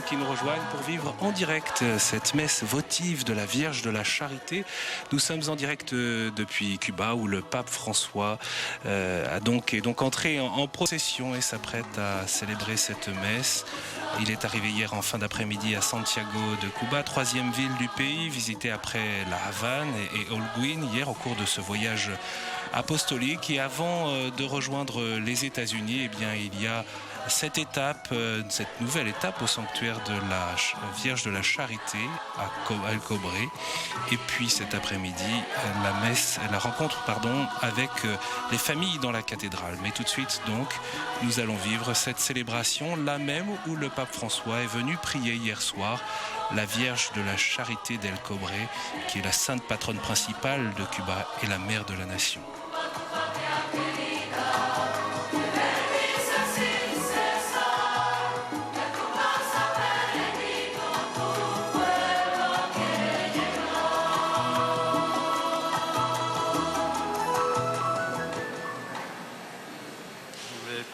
qui nous rejoignent pour vivre en direct cette messe votive de la Vierge de la Charité. Nous sommes en direct depuis Cuba où le pape François est donc entré en procession et s'apprête à célébrer cette messe. Il est arrivé hier en fin d'après-midi à Santiago de Cuba, troisième ville du pays, visitée après La Havane et Holguín hier au cours de ce voyage apostolique. Et avant de rejoindre les États-Unis, eh bien, il y a cette nouvelle étape au sanctuaire de la Vierge de la Charité à El Cobré. Et puis cet après-midi, la rencontre avec les familles dans la cathédrale. Mais tout de suite, donc, nous allons vivre cette célébration, là même où le pape François est venu prier hier soir la Vierge de la Charité d'El Cobré, qui est la sainte patronne principale de Cuba et la mère de la nation.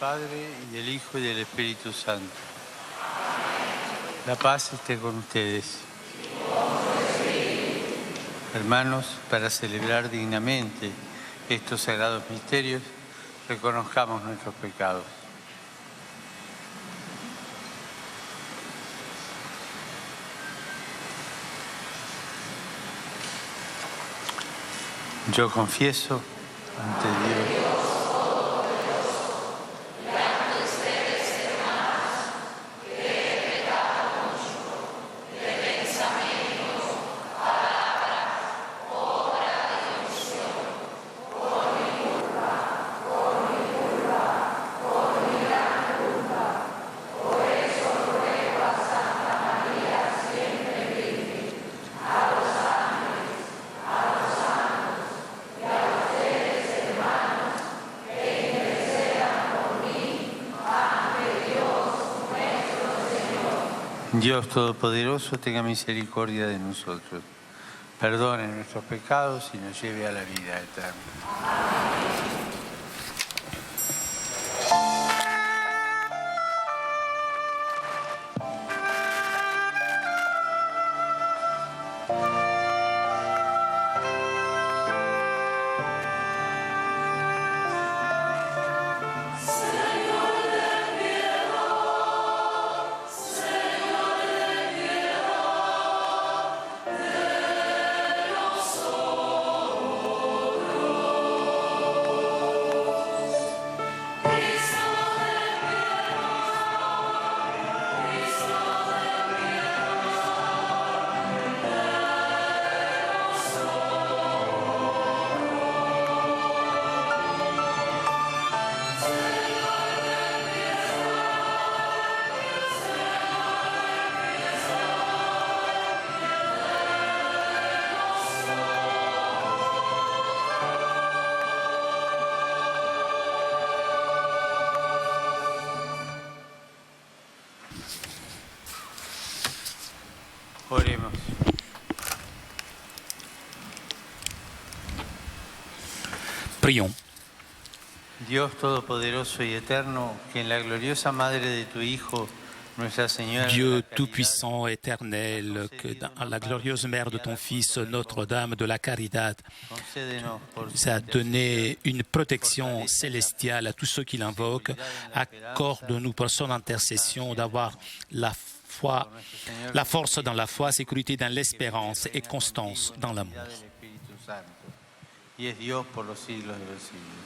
Padre, y del Hijo, y del Espíritu Santo. La paz esté con ustedes. Hermanos, para celebrar dignamente estos sagrados misterios, reconozcamos nuestros pecados. Yo confieso ante Dios Dios Todopoderoso tenga misericordia de nosotros, perdone nuestros pecados y nos lleve a la vida eterna. Oremos. Prions. Dios Todopoderoso y Eterno, que en la gloriosa Madre de tu Hijo, Nuestra Señora Dieu tout-puissant, éternel, que dans la glorieuse mère de ton Fils, Notre-Dame de la Caridad, nous a donné une protection célestiale à tous ceux qui l'invoquent. Accorde-nous pour son intercession d'avoir la force dans la foi, sécurité dans l'espérance et constance dans l'amour. Y es Dios por los siglos de los siglos.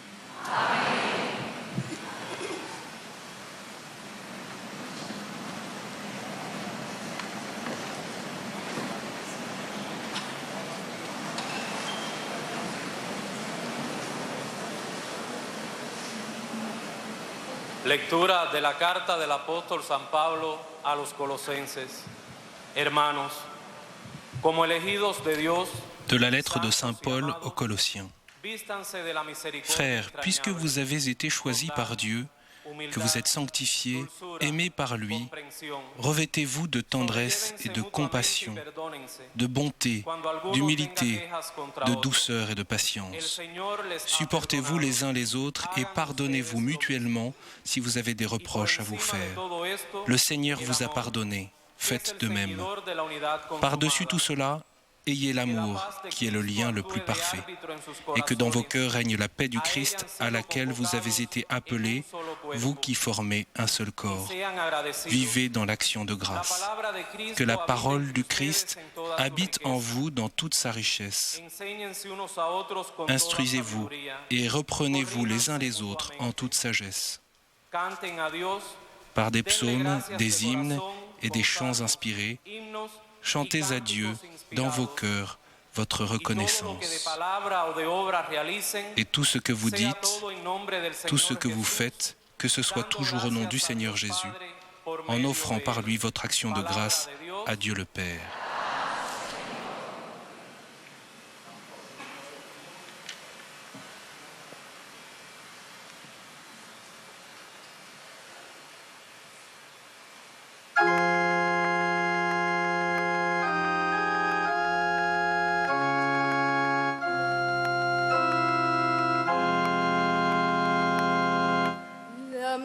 Lectura de la carta del apóstol San Pablo a los colosenses. Hermanos, como elegidos de Dios, De la lettre de Saint Paul aux Colossiens. Frères, puisque vous avez été choisis par Dieu, que vous êtes sanctifiés, aimés par lui, revêtez-vous de tendresse et de compassion, de bonté, d'humilité, de douceur et de patience. Supportez-vous les uns les autres et pardonnez-vous mutuellement si vous avez des reproches à vous faire. Le Seigneur vous a pardonné. faites de même. Par-dessus tout cela, ayez l'amour, qui est le lien le plus parfait, et que dans vos cœurs règne la paix du Christ à laquelle vous avez été appelés, vous qui formez un seul corps. Vivez dans l'action de grâce. Que la parole du Christ habite en vous dans toute sa richesse. Instruisez-vous et reprenez-vous les uns les autres en toute sagesse. Par des psaumes, des hymnes et des chants inspirés, chantez à Dieu dans vos cœurs votre reconnaissance. Et tout ce que vous dites, tout ce que vous faites, que ce soit toujours au nom du Seigneur Jésus, en offrant par lui votre action de grâce à Dieu le Père.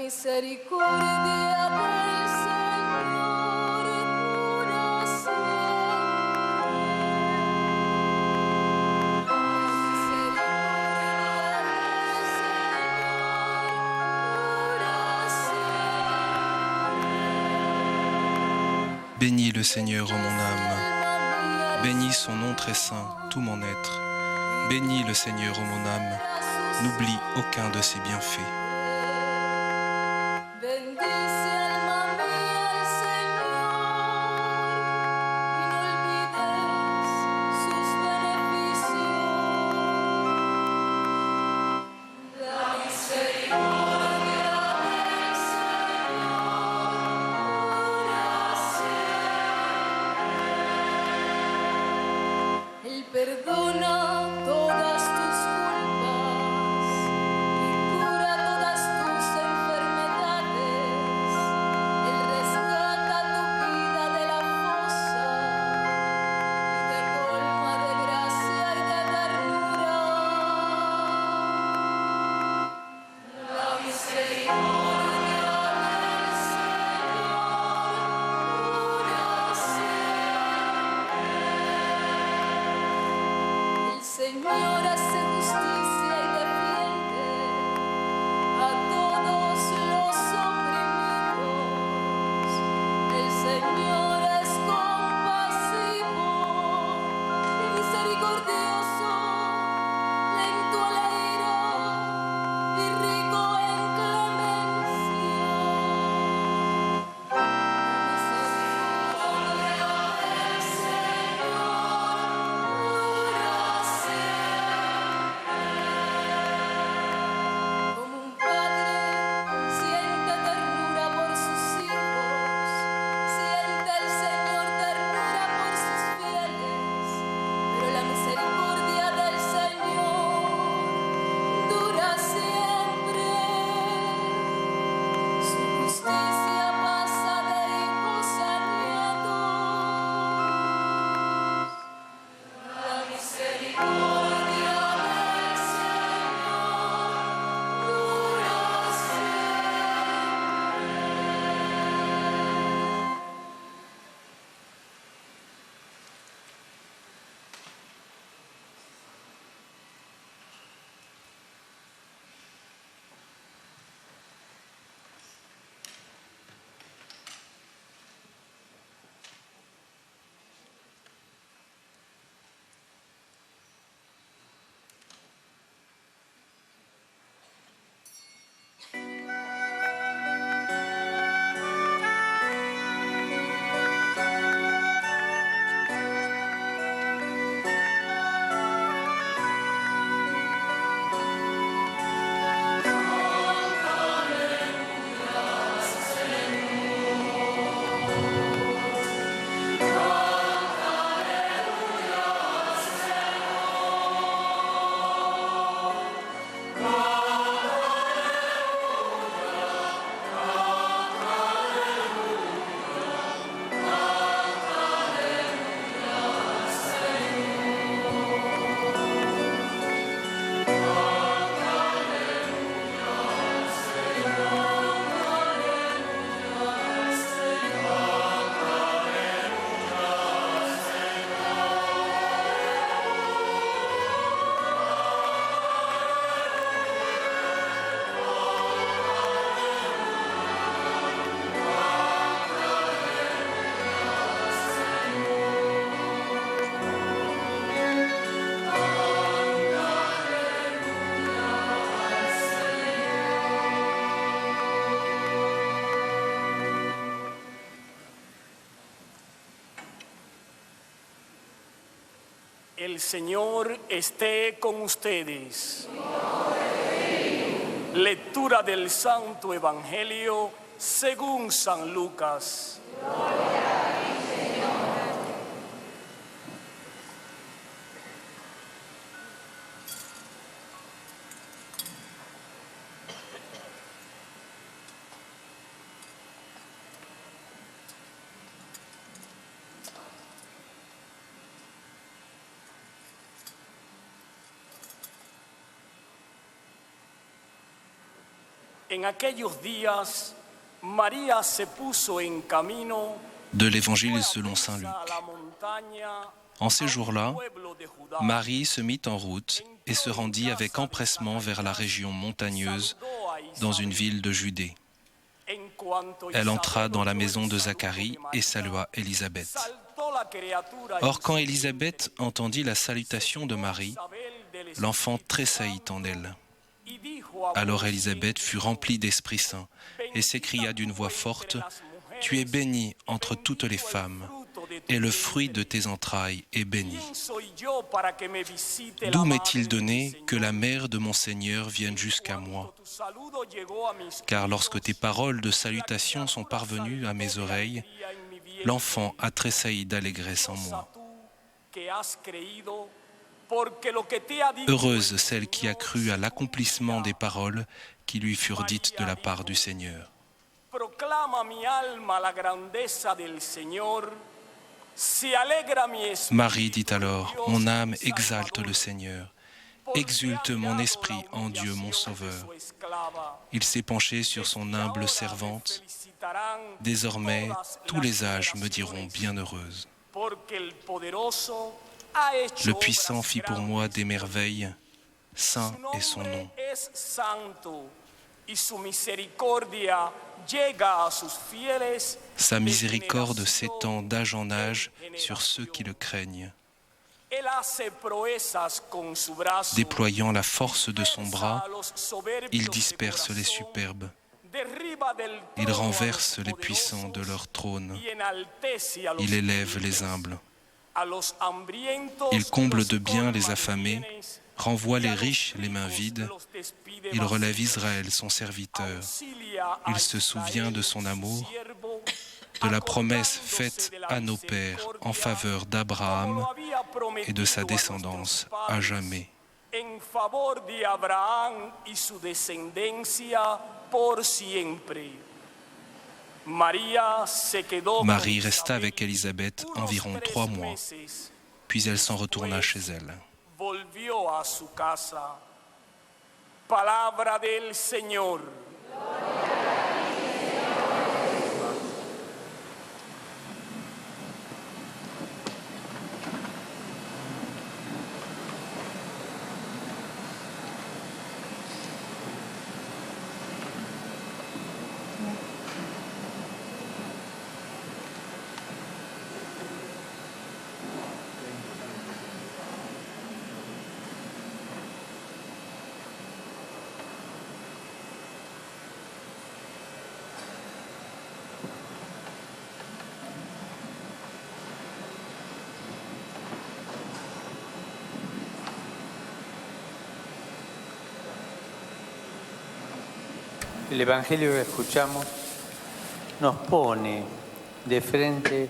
Misericordia del Señor cura siempre. Misericordia del Señor cura siempre. Bénis le Seigneur en mon âme. Bénis son nom très saint, tout mon être. Bénis le Seigneur en mon âme. N'oublie aucun de ses bienfaits. Perdona todas tus culpas y cura todas tus enfermedades. Él rescata tu vida de la fosa y te colma de gracia y de ternura. La misericordia del Señor cura siempre. El Señor hace justicia y defiende a todos los oprimidos. El Señor es compasivo y misericordioso, lento a la ira y rico en clemencia. La misericordia del Señor cura siempre. Señor esté con ustedes. Lectura del Santo Evangelio según San Lucas. En aquellos días, María se puso en camino De l'Évangile selon saint Luc. En ces jours-là, Marie se mit en route et se rendit avec empressement vers la région montagneuse dans une ville de Judée. Elle entra dans la maison de Zacharie et salua Élisabeth. Or, quand Élisabeth entendit la salutation de Marie, l'enfant tressaillit en elle. Alors Élisabeth fut remplie d'Esprit Saint et s'écria d'une voix forte, « Tu es bénie entre toutes les femmes, et le fruit de tes entrailles est béni. D'où m'est-il donné que la mère de mon Seigneur vienne jusqu'à moi? Car lorsque tes paroles de salutation sont parvenues à mes oreilles, l'enfant a tressailli d'allégresse en moi. Heureuse celle qui a cru à l'accomplissement des paroles qui lui furent dites de la part du Seigneur. Marie dit alors, mon âme exalte le Seigneur, exulte mon esprit en Dieu mon Sauveur. Il s'est penché sur son humble servante. Désormais, tous les âges me diront bienheureuse. Le Puissant fit pour moi des merveilles, saint est son nom. Sa miséricorde s'étend d'âge en âge sur ceux qui le craignent. Déployant la force de son bras, il disperse les superbes. Il renverse les puissants de leur trône. Il élève les humbles. Il comble de bien les affamés, renvoie les riches les mains vides. Il relève Israël, son serviteur. Il se souvient de son amour, de la promesse faite à nos pères en faveur d'Abraham et de sa descendance à jamais. Marie resta avec Élisabeth environ 3 mois, puis elle s'en retourna chez elle. Palabra del Señor. El Evangelio que escuchamos nos pone de frente.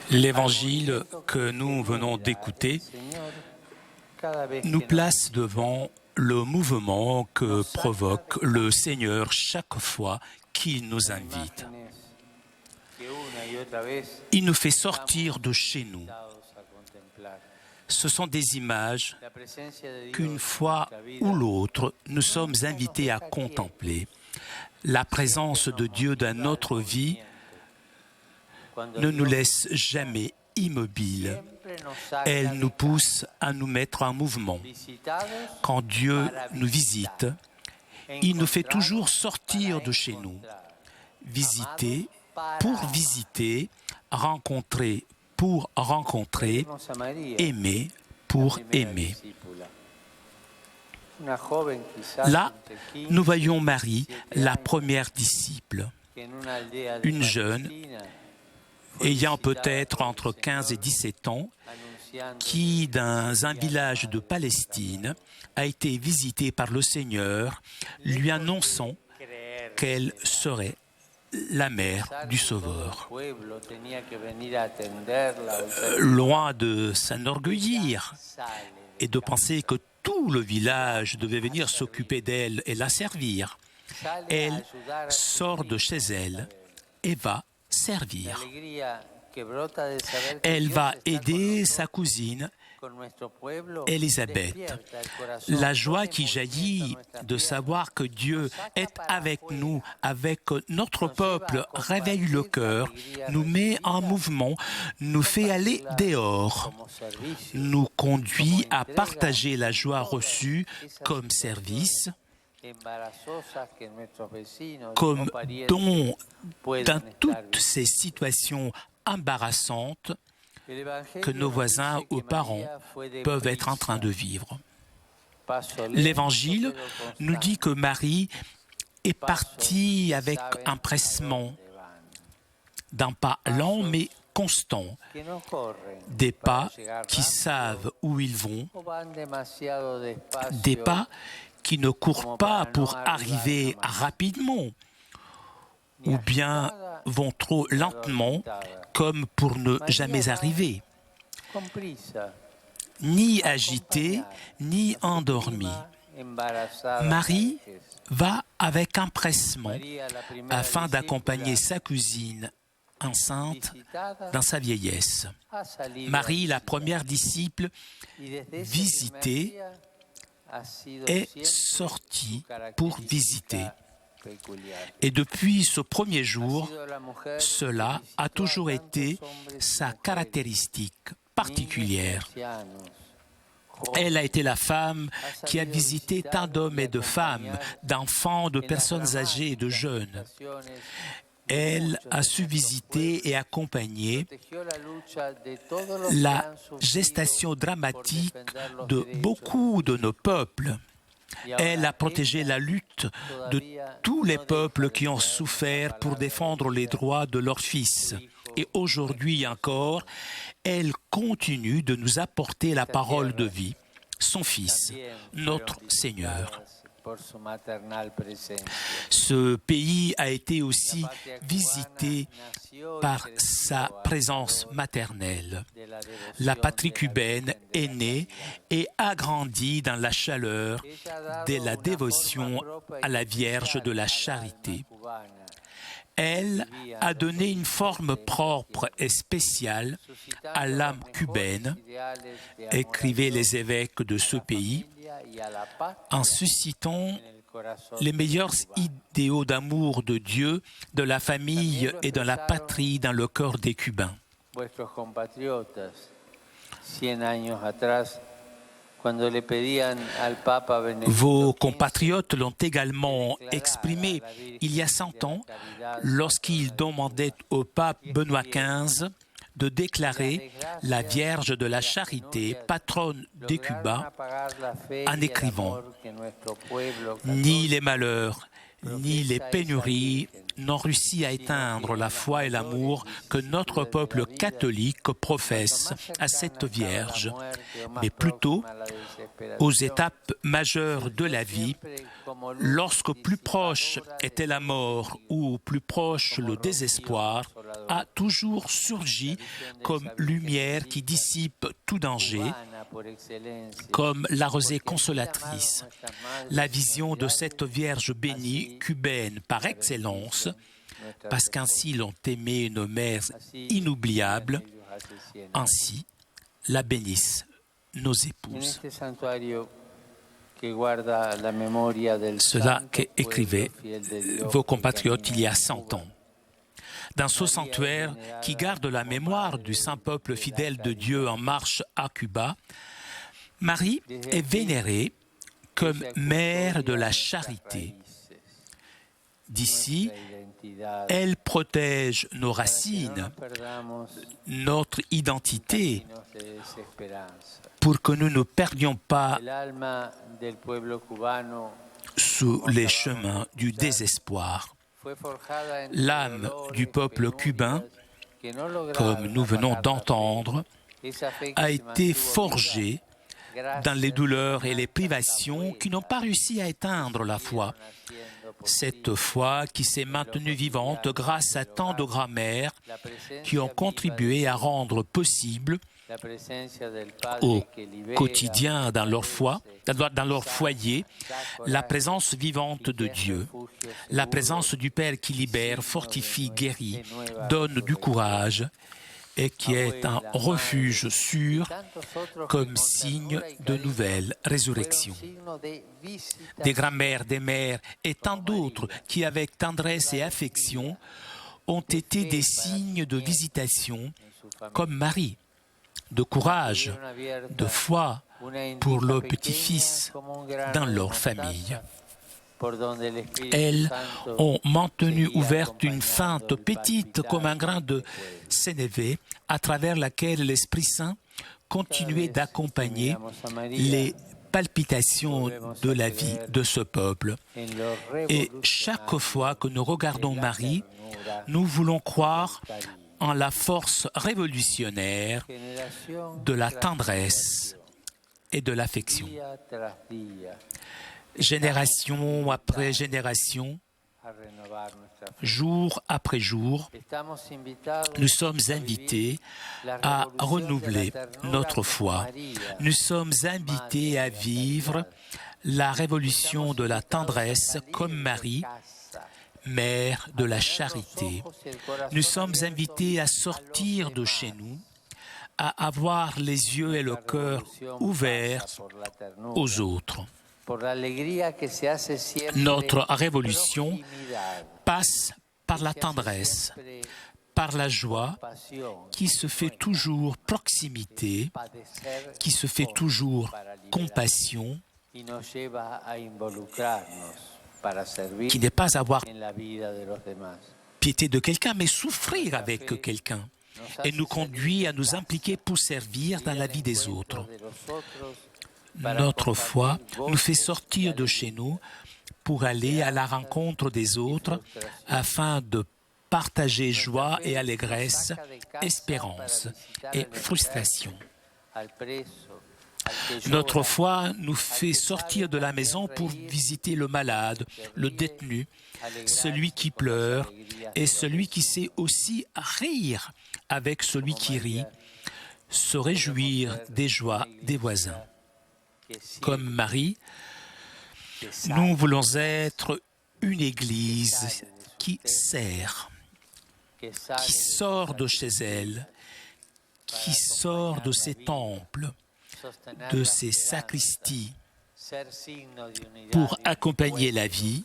L'évangile que nous venons d'écouter nous place devant le mouvement que provoque le Seigneur chaque fois qu'il nous invite. Il nous fait sortir de chez nous. Ce sont des images qu'une fois ou l'autre, nous sommes invités à contempler. La présence de Dieu dans notre vie ne nous laisse jamais immobiles. Elle nous pousse à nous mettre en mouvement. Quand Dieu nous visite, il nous fait toujours sortir de chez nous. Visiter pour visiter, rencontrer pour rencontrer, aimer pour aimer. Là, nous voyons Marie, la première disciple, une jeune ayant peut-être entre 15 et 17 ans, qui, dans un village de Palestine, a été visitée par le Seigneur, lui annonçant qu'elle serait la mère du Sauveur. Loin de s'enorgueillir et de penser que tout le village devait venir s'occuper d'elle et la servir, elle sort de chez elle et va servir. Elle va aider sa cousine Élisabeth. La joie qui jaillit de savoir que Dieu est avec nous, avec notre peuple, réveille le cœur, nous met en mouvement, nous fait aller dehors, nous conduit à partager la joie reçue comme service, comme don dans toutes ces situations embarrassantes que nos voisins ou parents peuvent être en train de vivre. L'Évangile nous dit que Marie est partie avec empressement, d'un pas lent mais constant, des pas qui savent où ils vont, des pas qui ne courent pas pour arriver rapidement, ou bien vont trop lentement comme pour ne jamais arriver, ni agitée, ni endormie. Marie va avec empressement afin d'accompagner sa cousine enceinte dans sa vieillesse. Marie, la première disciple visitée, est sortie pour visiter. Et depuis ce premier jour, cela a toujours été sa caractéristique particulière. Elle a été la femme qui a visité tant d'hommes et de femmes, d'enfants, de personnes âgées et de jeunes. Elle a su visiter et accompagner la gestation dramatique de beaucoup de nos peuples. Elle a protégé la lutte de tous les peuples qui ont souffert pour défendre les droits de leurs fils. Et aujourd'hui encore, elle continue de nous apporter la parole de vie, son Fils, notre Seigneur. Ce pays a été aussi visité par sa présence maternelle. La patrie cubaine est née et a grandi dans la chaleur de la dévotion à la Vierge de la Charité. Elle a donné une forme propre et spéciale à l'âme cubaine, écrivaient les évêques de ce pays, en suscitant les meilleurs idéaux d'amour de Dieu, de la famille et de la patrie dans le cœur des Cubains. Vos compatriotes l'ont également exprimé il y a 100 ans lorsqu'ils demandaient au pape Benoît XV de déclarer la Vierge de la Charité, patronne des Cubains, en écrivant « Ni les malheurs, ni les pénuries n'ont réussi à éteindre la foi et l'amour que notre peuple catholique professe à cette Vierge, mais plutôt aux étapes majeures de la vie, lorsque plus proche était la mort ou plus proche le désespoir, a toujours surgi comme lumière qui dissipe tout danger, comme la rosée consolatrice. La vision de cette Vierge bénie, cubaine par excellence, parce qu'ainsi l'ont aimée nos mères inoubliables, ainsi la bénissent nos épouses. Cela qu'écrivaient vos compatriotes il y a 100 ans. Dans ce sanctuaire qui garde la mémoire du saint peuple fidèle de Dieu en marche à Cuba, Marie est vénérée comme mère de la charité. D'ici, elle protège nos racines, notre identité, pour que nous ne perdions pas sous les chemins du désespoir. L'âme du peuple cubain, comme nous venons d'entendre, a été forgée dans les douleurs et les privations qui n'ont pas réussi à éteindre la foi. Cette foi qui s'est maintenue vivante grâce à tant de grands-mères qui ont contribué à rendre possible au quotidien dans leur foi, dans leur foyer, la présence vivante de Dieu, la présence du Père qui libère, fortifie, guérit, donne du courage et qui est un refuge sûr comme signe de nouvelle résurrection. Des grands-mères, des mères et tant d'autres qui, avec tendresse et affection, ont été des signes de visitation, comme Marie, de courage, de foi pour leur petit-fils dans leur famille. Elles ont maintenu ouverte une fente petite comme un grain de sénévé à travers laquelle l'Esprit Saint continuait d'accompagner les palpitations de la vie de ce peuple. Et chaque fois que nous regardons Marie, nous voulons croire en la force révolutionnaire de la tendresse et de l'affection. Génération après génération, jour après jour, nous sommes invités à renouveler notre foi. Nous sommes invités à vivre la révolution de la tendresse comme Marie, mère de la charité. Nous sommes invités à sortir de chez nous, à avoir les yeux et le cœur ouverts aux autres. Notre révolution passe par la tendresse, par la joie qui se fait toujours proximité, qui se fait toujours compassion, qui n'est pas avoir piété de quelqu'un, mais souffrir avec quelqu'un et nous conduit à nous impliquer pour servir dans la vie des autres. Notre foi nous fait sortir de chez nous pour aller à la rencontre des autres afin de partager joie et allégresse, espérance et frustration. Notre foi nous fait sortir de la maison pour visiter le malade, le détenu, celui qui pleure et celui qui sait aussi rire avec celui qui rit, se réjouir des joies des voisins. Comme Marie, nous voulons être une Église qui sert, qui sort de chez elle, qui sort de ses temples, de ses sacristies, pour accompagner la vie,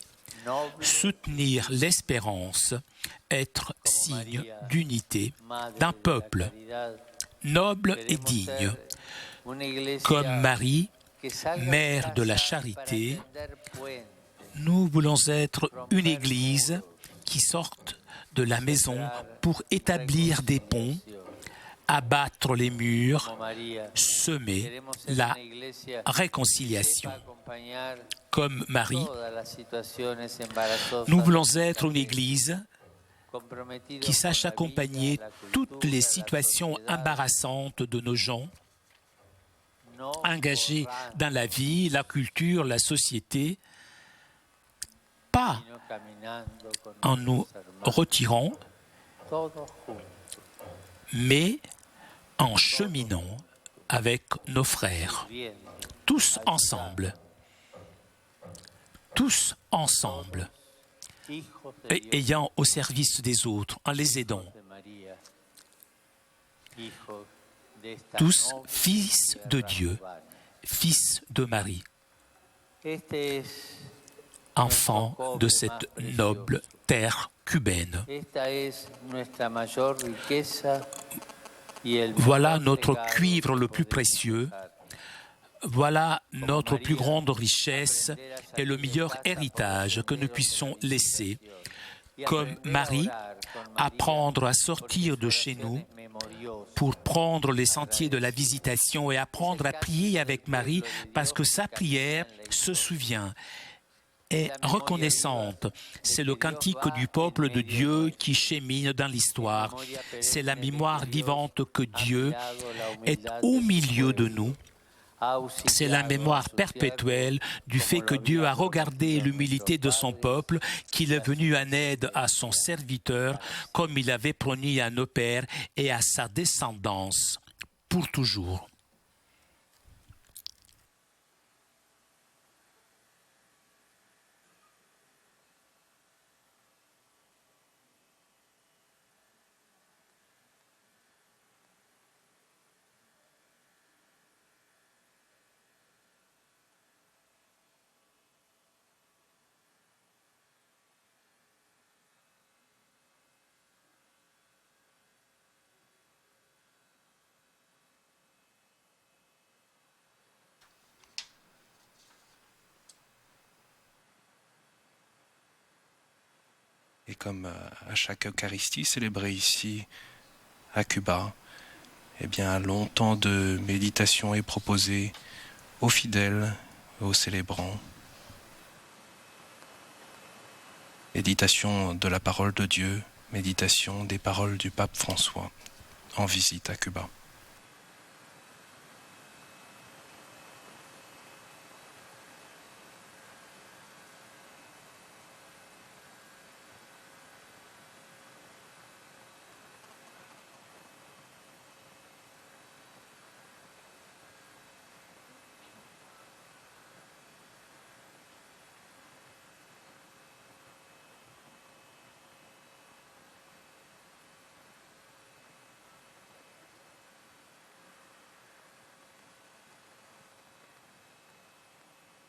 soutenir l'espérance, être signe d'unité d'un peuple noble et digne, comme Marie, mère de la charité. Nous voulons être une Église qui sorte de la maison pour établir des ponts, abattre les murs, semer la réconciliation. Comme Marie, nous voulons être une Église qui sache accompagner toutes les situations embarrassantes de nos gens, engagés dans la vie, la culture, la société, pas en nous retirant, mais en cheminant avec nos frères, tous ensemble, et ayant au service des autres, en les aidant. Tous fils de Dieu, fils de Marie, enfants de cette noble terre cubaine. Voilà notre cuivre le plus précieux, voilà notre plus grande richesse et le meilleur héritage que nous puissions laisser. Comme Marie, apprendre à sortir de chez nous pour prendre les sentiers de la visitation et apprendre à prier avec Marie parce que sa prière se souvient est reconnaissante. C'est le cantique du peuple de Dieu qui chemine dans l'histoire. C'est la mémoire vivante que Dieu est au milieu de nous. C'est la mémoire perpétuelle du fait que Dieu a regardé l'humilité de son peuple, qu'il est venu en aide à son serviteur, comme il avait promis à nos pères et à sa descendance, pour toujours. Et comme à chaque Eucharistie célébrée ici à Cuba, eh bien, un long temps de méditation est proposé aux fidèles, aux célébrants. Méditation de la parole de Dieu, méditation des paroles du pape François en visite à Cuba.